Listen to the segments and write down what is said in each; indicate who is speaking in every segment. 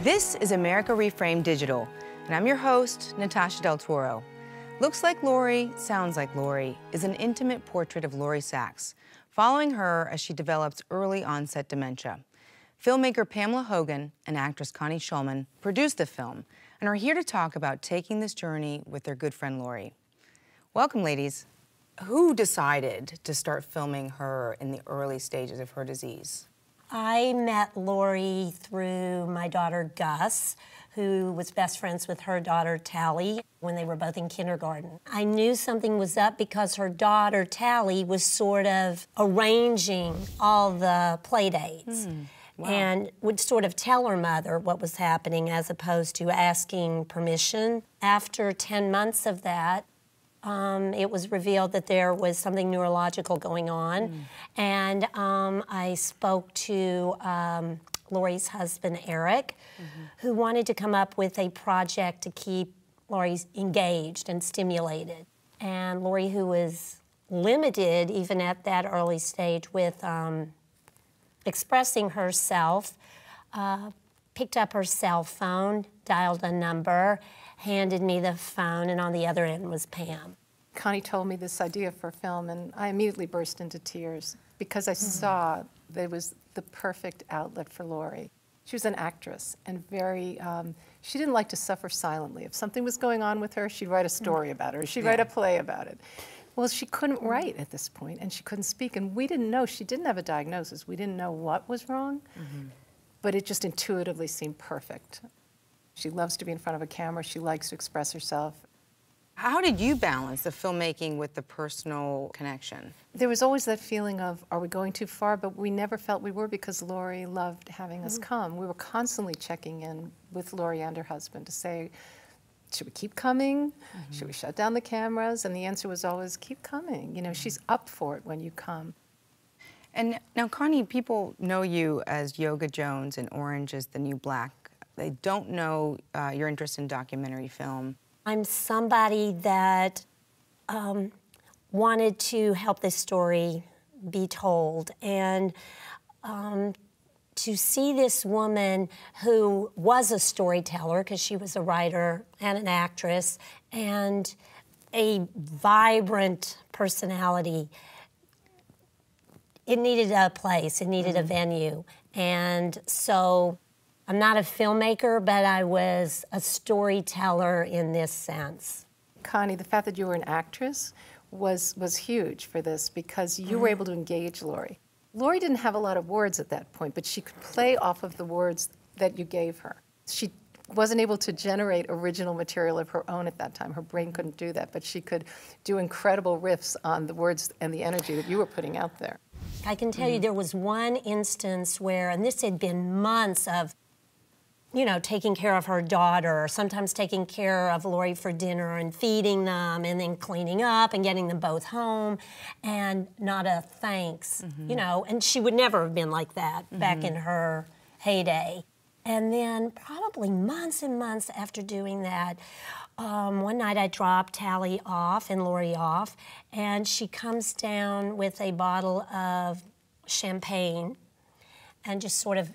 Speaker 1: This is America ReFramed Digital, and I'm your host, Natasha Del Toro. Looks Like Laury, Sounds Like Laury is an intimate portrait of Laury Sachs, following her as she develops early onset dementia. Filmmaker Pamela Hogan and actress Connie Shulman produced the film and are here to talk about taking this journey with their good friend Laury. Welcome, ladies. Who decided to start filming her in the early stages of her disease?
Speaker 2: I met Laury through my daughter Gus, who was best friends with her daughter Tally when they were both in kindergarten. I knew something was up because her daughter Tally was sort of arranging all the play dates. Wow. And would sort of tell her mother what was happening as opposed to asking permission. After 10 months of that, it was revealed that there was something neurological going on. And I spoke to Laury's husband, Eric, who wanted to come up with a project to keep Laury engaged and stimulated. And Laury, who was limited even at that early stage with expressing herself, picked up her cell phone, dialed a number, handed me the phone, and on the other end was Pam.
Speaker 3: Connie told me this idea for film, and I immediately burst into tears because I saw that it was the perfect outlet for Laury. She was an actress and very, she didn't like to suffer silently. If something was going on with her, she'd write a story about it, or she'd write a play about it. Well, she couldn't write at this point, and she couldn't speak, and we didn't know. She didn't have a diagnosis. We didn't know what was wrong, but it just intuitively seemed perfect. She loves to be in front of a camera. She likes to express herself.
Speaker 1: How did you balance the filmmaking with the personal connection?
Speaker 3: There was always that feeling of, are we going too far? But we never felt we were because Laury loved having us come. We were constantly checking in with Laury and her husband to say, should we keep coming? Should we shut down the cameras? And the answer was always, keep coming. You know, she's up for it when you come.
Speaker 1: And now, Connie, people know you as Yoga Jones and Orange is the New Black. They don't know your interest in documentary film.
Speaker 2: I'm somebody that wanted to help this story be told, and to see this woman who was a storyteller, because she was a writer and an actress, and a vibrant personality, it needed a place, it needed a venue. And so I'm not a filmmaker, but I was a storyteller in this sense.
Speaker 3: Connie, the fact that you were an actress was huge for this because you were able to engage Laury. Laury didn't have a lot of words at that point, but she could play off of the words that you gave her. She wasn't able to generate original material of her own at that time. Her brain couldn't do that, but she could do incredible riffs on the words and the energy that you were putting out there.
Speaker 2: I can tell you there was one instance where, and this had been months of, you know, taking care of her daughter, or sometimes taking care of Laury for dinner and feeding them and then cleaning up and getting them both home, and not a thanks, you know, and she would never have been like that back in her heyday. And then probably months and months after doing that, one night I dropped Tally off and Laury off, and she comes down with a bottle of champagne and just sort of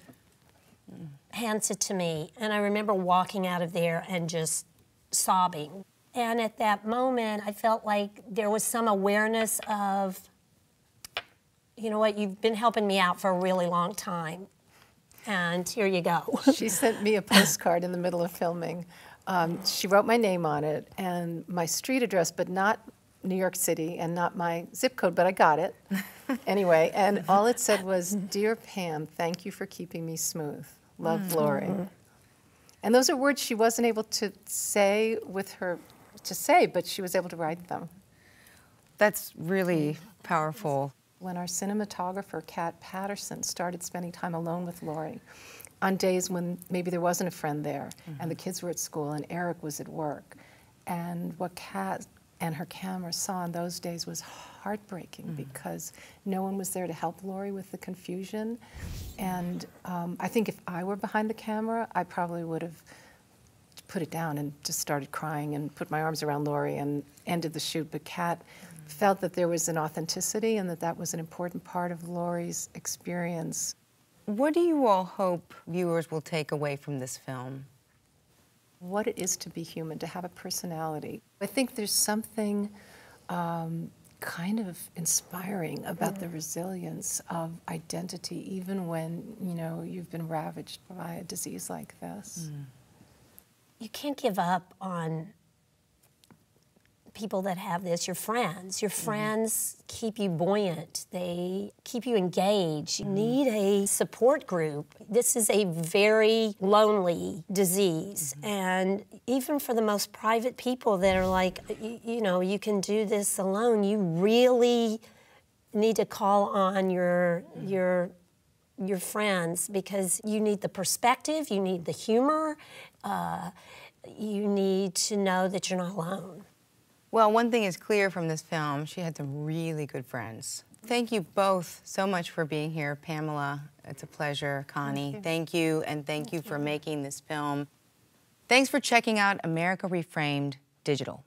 Speaker 2: hands it to me, and I remember walking out of there and just sobbing. And at that moment, I felt like there was some awareness of, you know what, you've been helping me out for a really long time, and here you go.
Speaker 3: She sent me a postcard in the middle of filming. She wrote my name on it and my street address, but not New York City, and not my zip code, but I got it anyway. And all it said was, "Dear Pam, thank you for keeping me smooth. Love, Laury." And those are words she wasn't able to say but she was able to write them.
Speaker 1: That's really powerful.
Speaker 3: When our cinematographer, Kat Patterson, started spending time alone with Laury on days when maybe there wasn't a friend there, and the kids were at school and Eric was at work, and what Kat and her camera saw in those days was heartbreaking because no one was there to help Laury with the confusion. And I think if I were behind the camera, I probably would have put it down and just started crying and put my arms around Laury and ended the shoot. But Kat felt that there was an authenticity and that that was an important part of Laury's experience.
Speaker 1: What do you all hope viewers will take away from this film?
Speaker 3: What it is to be human, to have a personality. I think there's something kind of inspiring about the resilience of identity, even when, you know, you've been ravaged by a disease like this.
Speaker 2: You can't give up on people that have this, your friends. Your friends keep you buoyant. They keep you engaged. You need a support group. This is a very lonely disease. And even for the most private people that are like, you know, you can do this alone, you really need to call on your friends, because you need the perspective, you need the humor, you need to know that you're not alone.
Speaker 1: Well, one thing is clear from this film, she had some really good friends. Thank you both so much for being here. Pamela, it's a pleasure. Connie, thank you, and thank you for making this film. Thanks for checking out America ReFramed Digital.